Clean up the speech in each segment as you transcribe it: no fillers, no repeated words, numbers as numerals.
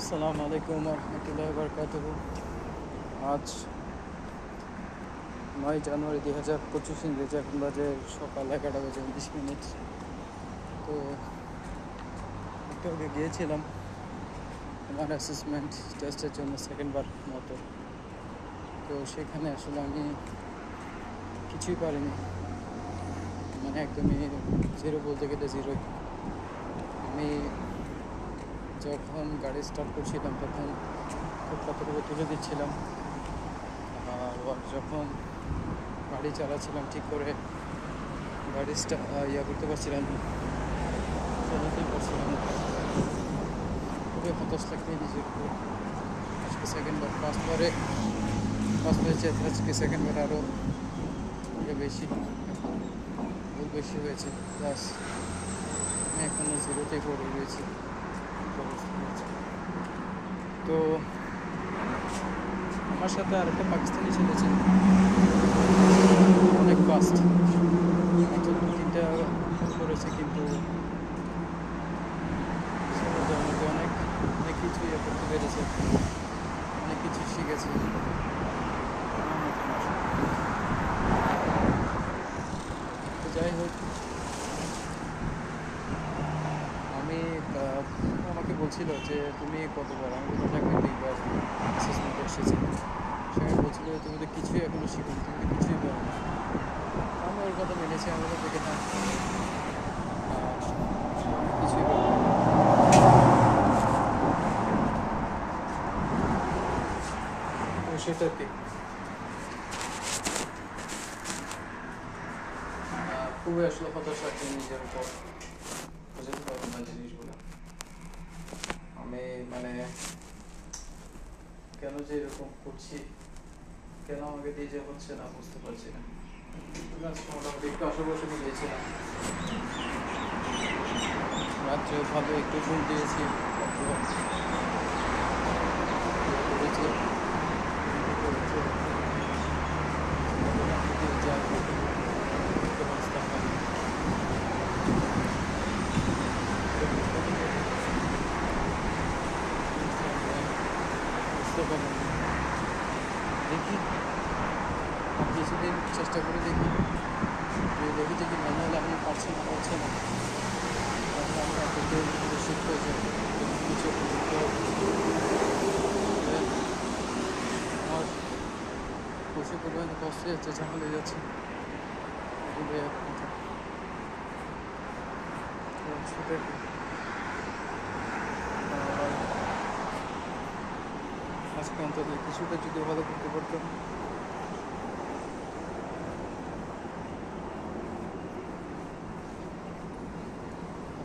আসসালামু আলাইকুম রহমতুল্লাহ বরকাতুহ। আজ 9 জানুয়ারি 2025 ইংরেজি, এখন বাজে সকাল 11:19। তো একটু আগে গিয়েছিলাম আমার অ্যাসেসমেন্ট টেস্টের জন্য সেকেন্ডবার মতো। তো সেখানে আসলে আমি কিছুই পারিনি, মানে একদমই জিরো, বলতে গেলে জিরোই। আমি যখন গাড়ি স্টার্ট করছিলাম তখন কতটুকু তুলে দিচ্ছিলাম, আর যখন গাড়ি চালাচ্ছিলাম ঠিক করে গাড়ি করতে পারছিলাম না, চালাতেই পারছিলাম না। খুবই হতাশ লাগবে নিজের উপর। আজকে সেকেন্ডবার, ফার্স্ট হয়েছে, আজকে সেকেন্ডবার আরও বেশি ভুল বেশি হয়েছে। প্লাস আমি এখনও জিরোতেই পড়ে রয়েছি। তো আমার সাথে আরেকটা পাকিস্তানি ছেলে ছিল, অনেক ফাস্ট, মাত্র 2-3টা ফোন করেছে, কিন্তু আমাকে অনেক অনেক কিছু করতে পেরেছে, অনেক কিছু শিখেছে। তো যাই হোক, আমি আমাকে বলছিল যে তুমি কতবার, আমি বললাম আমি 2বার অ্যাসেসমেন্টে এসেছি। সেখানে বলছিল তুমি তো কিছুই এখনো শিখোনি, তুমি তো কিছুই পারো না। আমি ওর কথা মেনেছি, আমি বললাম দেখে না, কিছুই পারো না। তো সেটা কি খুবই আসলে হতাশ লাগছে নিজের উপর, বুঝতে পারবো না জিনিসগুলো। আমি মানে কেন যে এরকম করছি, কেন আমাকে দিয়ে যে হচ্ছে না, বুঝতে পারছি না। মোটামুটি একটু আশেপাশে গিয়েছিলাম, রাত্রে ভালো একটু ঘুম দিয়েছি, দেখি আর কিছুদিন চেষ্টা করে দেখি, দেখি যে কি মনে হলে আমি পারছি না, তাহলে আমি আপনাদের শিখতে হয়েছে কিছু করতে হবে। আমার প্রচুর পরিমাণে কষ্ট যাচ্ছে, ঝামেলা হয়ে যাচ্ছে, এগুলো এক কথা। সেটা আজকে অন্তত কিছুটা যদি ভালো করতে পারতাম,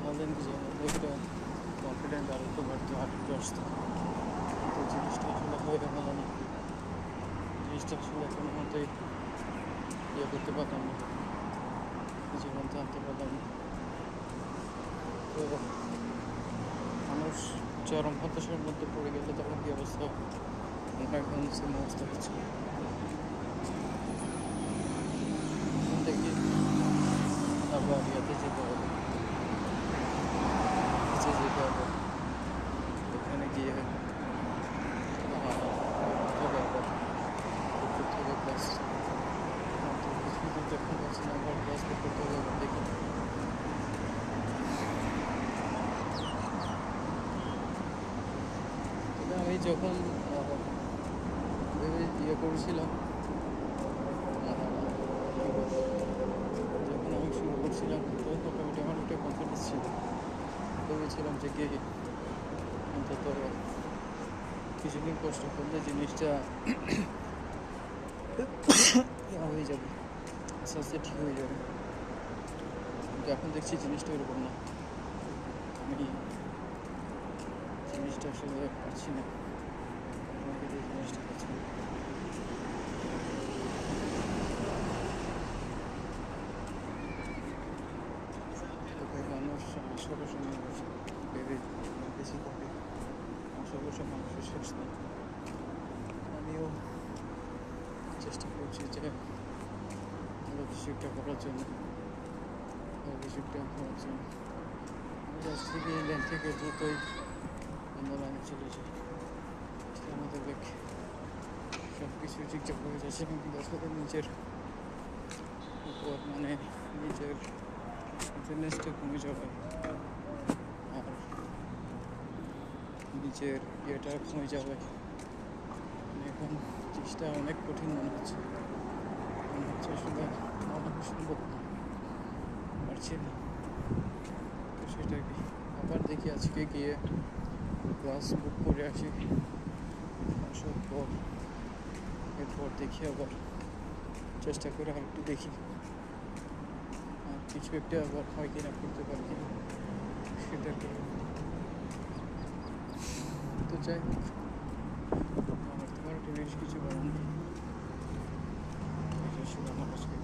তাহলে নিজের মধ্যে একটা কনফিডেন্ট আরও একটু বাড়তো, আর একটু আসতো। তো জিনিসটা আসলে হয়ে গেল না, জিনিসটা আসলে কোনো মতেই করতে পারলাম না, নিজের মধ্যে আনতে পারলাম না। তো মানুষ চরম হতাশার মধ্যে পড়ে গেলে তখন কী অবস্থা হবে, আমার এখন সেম অবস্থা হচ্ছে। দেখি আবার যেতে হবে, যেতে হবে, ওখানে গিয়ে করতে হবে ক্লাস। কিছুই দেখতে পাচ্ছি না, আবার ক্লাস করতে হবে, দেখি। তবে আমি যখন করেছিলাম, যখন আমি শুরু করছিলাম তখন মোটামুটি আমার একটা কনফিডেন্স ছিল, ভেবেছিলাম যে কি অন্তত কিছুদিন কষ্ট করলে জিনিসটা হয়ে যাবে, আস্তে আস্তে ঠিক হয়ে যাবে। কিন্তু এখন দেখছি জিনিসটা এরকম না, আমি জিনিসটা আসলে পারছি না, আমাকে দিয়ে জিনিসটা পারছি না। মানুষ সবসময় ভেবে বেশি থাকে, সবসময় মানুষের শেষ নেই। আমিও চেষ্টা করছি যে ভালো কিছু একটা করার জন্য, আমি চাচ্ছি কি ল্যান্ড থেকে দ্রুতই অন্য লাইনে চলে যাই। আমাদের বেগ সব কিছু ঠিকঠাক হয়ে যাচ্ছে, এবং বছরে নিজের উপর মানে নিজের ফিটনেসটা কমে যাবে, আর নিজের ইয়েটা কমে যাবে। এখন জিনিসটা অনেক কঠিন মনে হচ্ছে আসলে আমার সম্ভব না, পারছি না। তো সেটাকে আবার দেখি আজকে গিয়ে ক্লাস বুক করে আসি, আসার পর এরপর দেখি আবার চেষ্টা করে আর একটু দেখি আর কিছু একটা আবার হয় কিনা, করতে পারি কিনা সেটাকে। তো যাই হোক, আমার তোমার একটা বেশ কিছু বলার নেই। এটা ছিল আমার আজকে